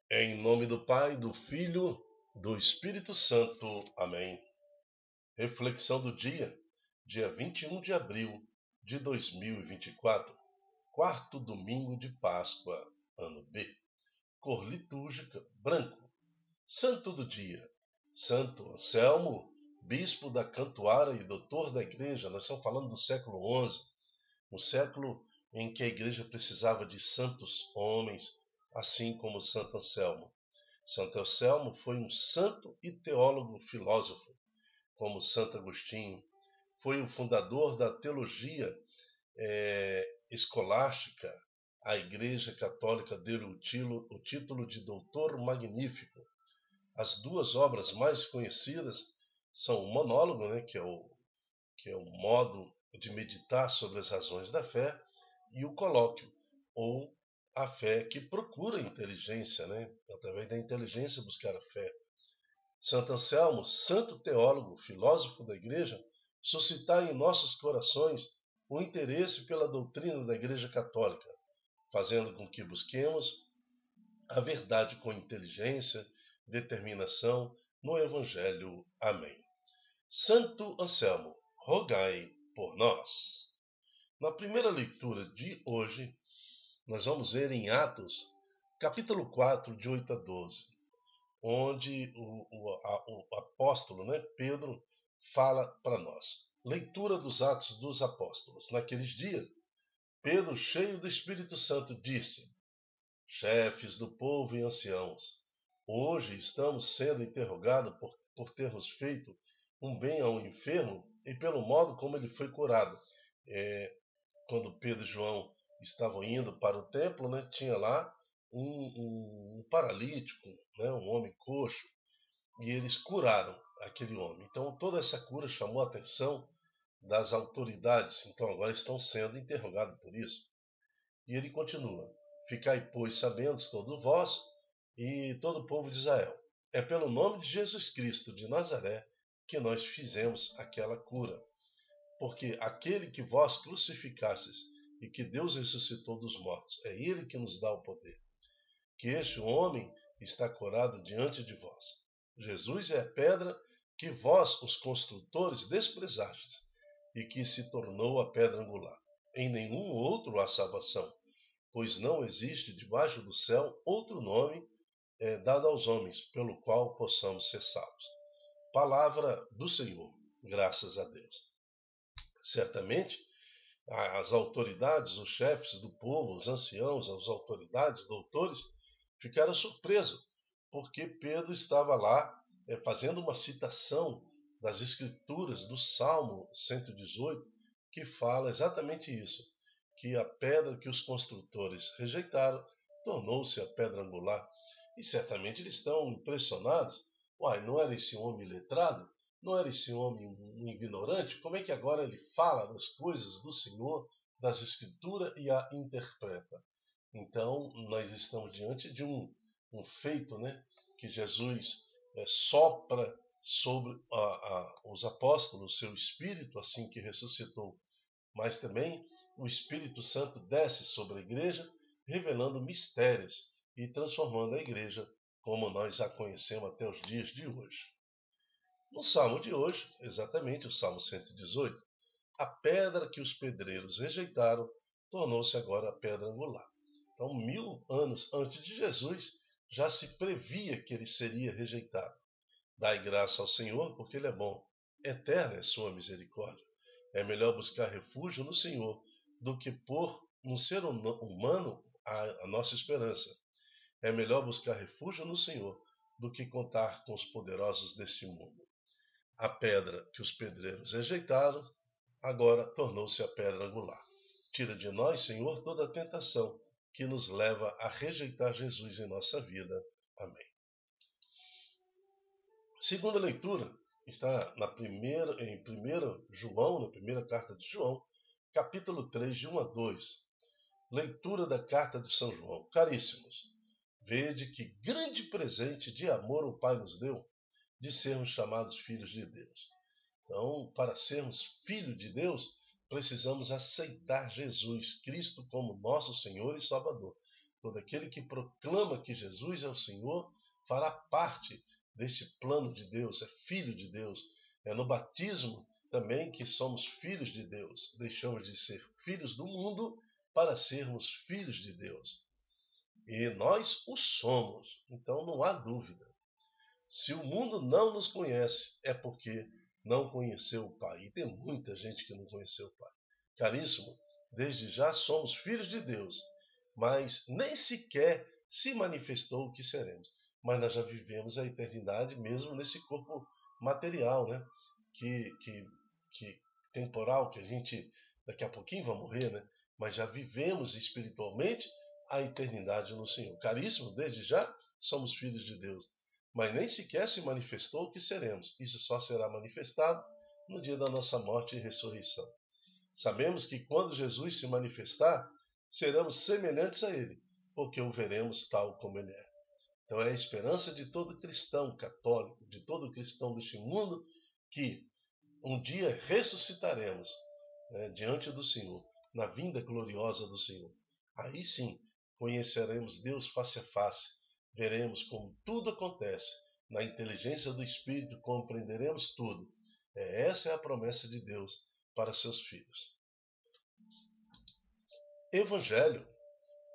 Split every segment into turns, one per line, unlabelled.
Em nome do Pai, do Filho, do Espírito Santo. Amém. Reflexão do dia 21 de abril de 2024, quarto domingo de Páscoa, ano B. Cor litúrgica, branco. Santo do dia, Santo Anselmo, bispo da Cantuária e doutor da Igreja. Nós estamos falando do século XI, um século em que a Igreja precisava de santos homens, assim como Santo Anselmo. Santo Anselmo foi um santo e teólogo filósofo, como Santo Agostinho. Foi o fundador da teologia escolástica. A Igreja Católica deu o título de Doutor Magnífico. As duas obras mais conhecidas são o monólogo, que é o modo de meditar sobre as razões da fé, e o colóquio, ou a fé que procura a inteligência, através da inteligência buscar a fé. Santo Anselmo, santo teólogo, filósofo da Igreja, suscitar em nossos corações o interesse pela doutrina da Igreja Católica, fazendo com que busquemos a verdade com inteligência, determinação no Evangelho. Amém. Santo Anselmo, rogai por nós. Na primeira leitura de hoje, nós vamos ver em Atos, capítulo 4, de 8 a 12, onde o apóstolo, Pedro, fala para nós. Leitura dos Atos dos Apóstolos. Naqueles dias, Pedro, cheio do Espírito Santo, disse: chefes do povo e anciãos, hoje estamos sendo interrogados por termos feito um bem ao enfermo e pelo modo como ele foi curado. Quando Pedro e João estavam indo para o templo, tinha lá um paralítico, um homem coxo, e eles curaram aquele homem. Então toda essa cura chamou a atenção das autoridades, então agora estão sendo interrogados por isso. E ele continua: ficai, pois, sabendo todos vós e todo o povo de Israel, é pelo nome de Jesus Cristo de Nazaré que nós fizemos aquela cura. Porque aquele que vós crucificastes e que Deus ressuscitou dos mortos, é ele que nos dá o poder. Que este homem está curado diante de vós. Jesus é a pedra que vós, os construtores, desprezastes, e que se tornou a pedra angular. Em nenhum outro há salvação, pois não existe debaixo do céu outro nome dado aos homens, pelo qual possamos ser salvos. Palavra do Senhor. Graças a Deus. Certamente, as autoridades, os chefes do povo, os anciãos, as autoridades, doutores, ficaram surpresos, porque Pedro estava lá fazendo uma citação das Escrituras do Salmo 118, que fala exatamente isso, que a pedra que os construtores rejeitaram tornou-se a pedra angular. E certamente eles estão impressionados. Uai, não era esse homem letrado? Não era esse homem um ignorante? Como é que agora ele fala das coisas do Senhor, das Escrituras e a interpreta? Então, nós estamos diante de um feito, que Jesus sopra sobre os apóstolos, seu Espírito, assim que ressuscitou. Mas também o Espírito Santo desce sobre a igreja, revelando mistérios e transformando a igreja como nós a conhecemos até os dias de hoje. No Salmo de hoje, exatamente o Salmo 118, a pedra que os pedreiros rejeitaram tornou-se agora a pedra angular. Então, 1000 anos antes de Jesus, já se previa que ele seria rejeitado. Dai graça ao Senhor, porque ele é bom. Eterna é sua misericórdia. É melhor buscar refúgio no Senhor do que pôr no ser humano a nossa esperança. É melhor buscar refúgio no Senhor do que contar com os poderosos deste mundo. A pedra que os pedreiros rejeitaram, agora tornou-se a pedra angular. Tira de nós, Senhor, toda a tentação que nos leva a rejeitar Jesus em nossa vida. Amém. Segunda leitura está em 1 João, na primeira carta de João, capítulo 3, de 1 a 2. Leitura da carta de São João. Caríssimos, vede que grande presente de amor o Pai nos deu, de sermos chamados filhos de Deus. Então, para sermos filhos de Deus, precisamos aceitar Jesus Cristo como nosso Senhor e Salvador. todo aquele que proclama que Jesus é o Senhor, fará parte desse plano de Deus, é filho de Deus. É no batismo também que somos filhos de Deus. Deixamos de ser filhos do mundo para sermos filhos de Deus. E nós o somos, então não há dúvida. Se o mundo não nos conhece, é porque não conheceu o Pai. E tem muita gente que não conheceu o Pai. Caríssimo, desde já somos filhos de Deus, mas nem sequer se manifestou o que seremos. Mas nós já vivemos a eternidade mesmo nesse corpo material, né? Que temporal, que a gente daqui a pouquinho vai morrer, né? Mas já vivemos espiritualmente a eternidade no Senhor. Caríssimo, desde já somos filhos de Deus, mas nem sequer se manifestou o que seremos. Isso só será manifestado no dia da nossa morte e ressurreição. Sabemos que quando Jesus se manifestar, seremos semelhantes a Ele, porque o veremos tal como Ele é. Então é a esperança de todo cristão católico, de todo cristão deste mundo, que um dia ressuscitaremos, né, diante do Senhor, na vinda gloriosa do Senhor. Aí sim, conheceremos Deus face a face, veremos como tudo acontece, na inteligência do Espírito compreenderemos tudo. Essa é a promessa de Deus para seus filhos. Evangelho.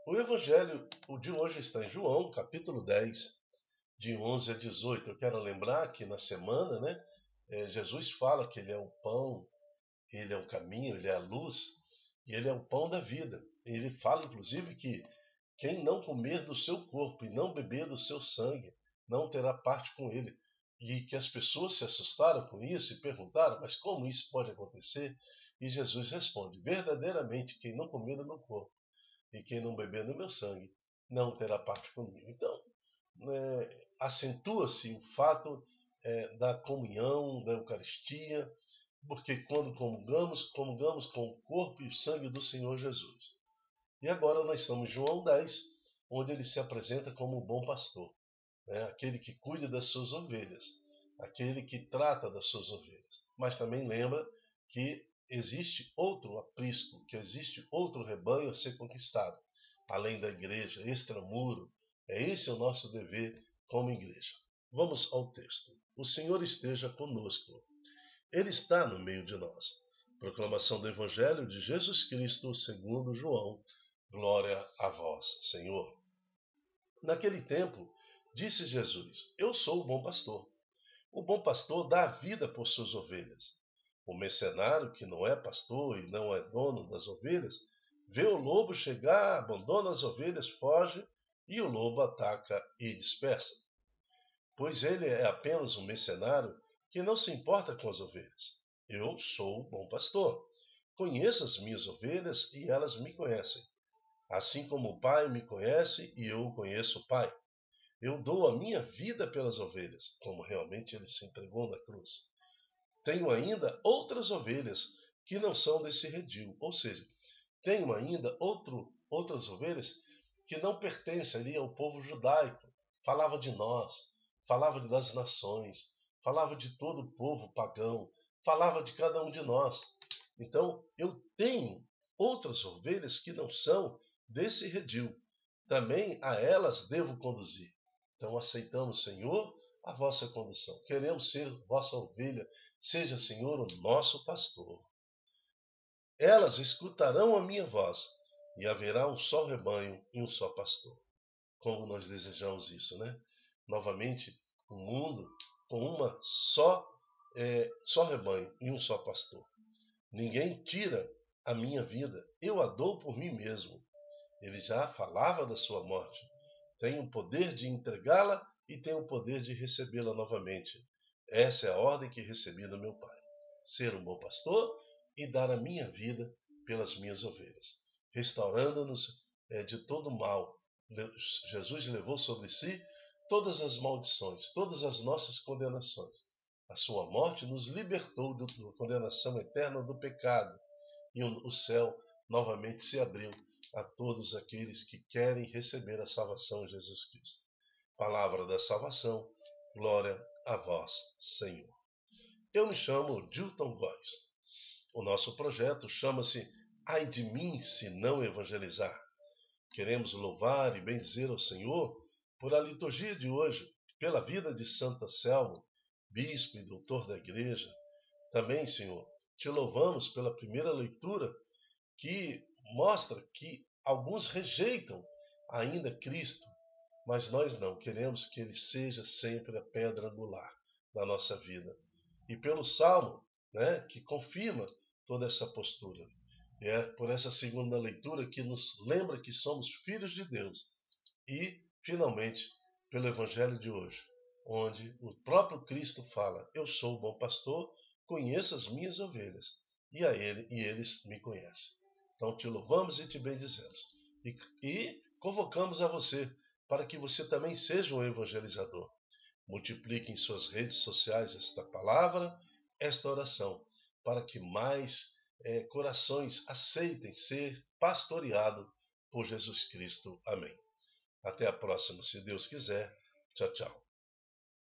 O Evangelho de hoje está em João, capítulo 10, de 11 a 18. Eu quero lembrar que na semana, né, Jesus fala que Ele é o pão, Ele é o caminho, Ele é a luz, e Ele é o pão da vida. Ele fala, inclusive, que quem não comer do seu corpo e não beber do seu sangue, não terá parte com Ele. E que as pessoas se assustaram com isso e perguntaram, mas como isso pode acontecer? E Jesus responde, verdadeiramente, quem não comer do meu corpo e quem não beber do meu sangue, não terá parte comigo. Então, acentua-se o fato da comunhão, da Eucaristia, porque quando comungamos com o corpo e o sangue do Senhor Jesus. E agora nós estamos em João 10, onde ele se apresenta como o bom pastor, né? Aquele que cuida das suas ovelhas, aquele que trata das suas ovelhas. Mas também lembra que existe outro aprisco, que existe outro rebanho a ser conquistado, além da igreja, extramuro. Esse é o nosso dever como igreja. Vamos ao texto. O Senhor esteja conosco. Ele está no meio de nós. Proclamação do Evangelho de Jesus Cristo segundo João. Glória a vós, Senhor. Naquele tempo, disse Jesus, eu sou o bom pastor. O bom pastor dá a vida por suas ovelhas. O mercenário, que não é pastor e não é dono das ovelhas, vê o lobo chegar, abandona as ovelhas, foge, e o lobo ataca e dispersa. Pois ele é apenas um mercenário que não se importa com as ovelhas. Eu sou o bom pastor. Conheço as minhas ovelhas e elas me conhecem. Assim como o Pai me conhece e eu conheço o Pai. Eu dou a minha vida pelas ovelhas, como realmente ele se entregou na cruz. Tenho ainda outras ovelhas que não são desse redil, ou seja, tenho ainda outras ovelhas que não pertencem ali ao povo judaico. Falava de nós, falava das nações, falava de todo o povo pagão, falava de cada um de nós. Então, eu tenho outras ovelhas que não são desse redil. Também a elas devo conduzir. Então, aceitamos, Senhor, a vossa condução. Queremos ser vossa ovelha. Seja, Senhor, o nosso pastor. Elas escutarão a minha voz, e haverá um só rebanho e um só pastor. Como nós desejamos isso, né? Novamente, um mundo com uma só rebanho e um só pastor. Ninguém tira a minha vida, eu a dou por mim mesmo. Ele já falava da sua morte. Tenho o poder de entregá-la e tenho o poder de recebê-la novamente. Essa é a ordem que recebi do meu Pai. Ser um bom pastor e dar a minha vida pelas minhas ovelhas. Restaurando-nos de todo mal. Jesus levou sobre si todas as maldições, todas as nossas condenações. A sua morte nos libertou da condenação eterna do pecado. E o céu novamente se abriu a todos aqueles que querem receber a salvação em Jesus Cristo. Palavra da salvação, glória a vós, Senhor. Eu me chamo Dilton Góes. O nosso projeto chama-se Ai de mim se não evangelizar. Queremos louvar e bendizer ao Senhor por a liturgia de hoje, pela vida de Santa Selma, bispo e doutor da igreja. Também, Senhor, te louvamos pela primeira leitura que mostra que alguns rejeitam ainda Cristo, mas nós não, queremos que ele seja sempre a pedra angular da nossa vida. E pelo Salmo, né, que confirma toda essa postura. É por essa segunda leitura que nos lembra que somos filhos de Deus. E, finalmente, pelo Evangelho de hoje, onde o próprio Cristo fala: Eu sou o bom pastor, conheço as minhas ovelhas, e eles me conhecem. Então te louvamos e te bendizemos. E convocamos a você para que você também seja um evangelizador. Multiplique em suas redes sociais esta palavra, esta oração, para que mais corações aceitem ser pastoreados por Jesus Cristo. Amém. Até a próxima, se Deus quiser. Tchau, tchau.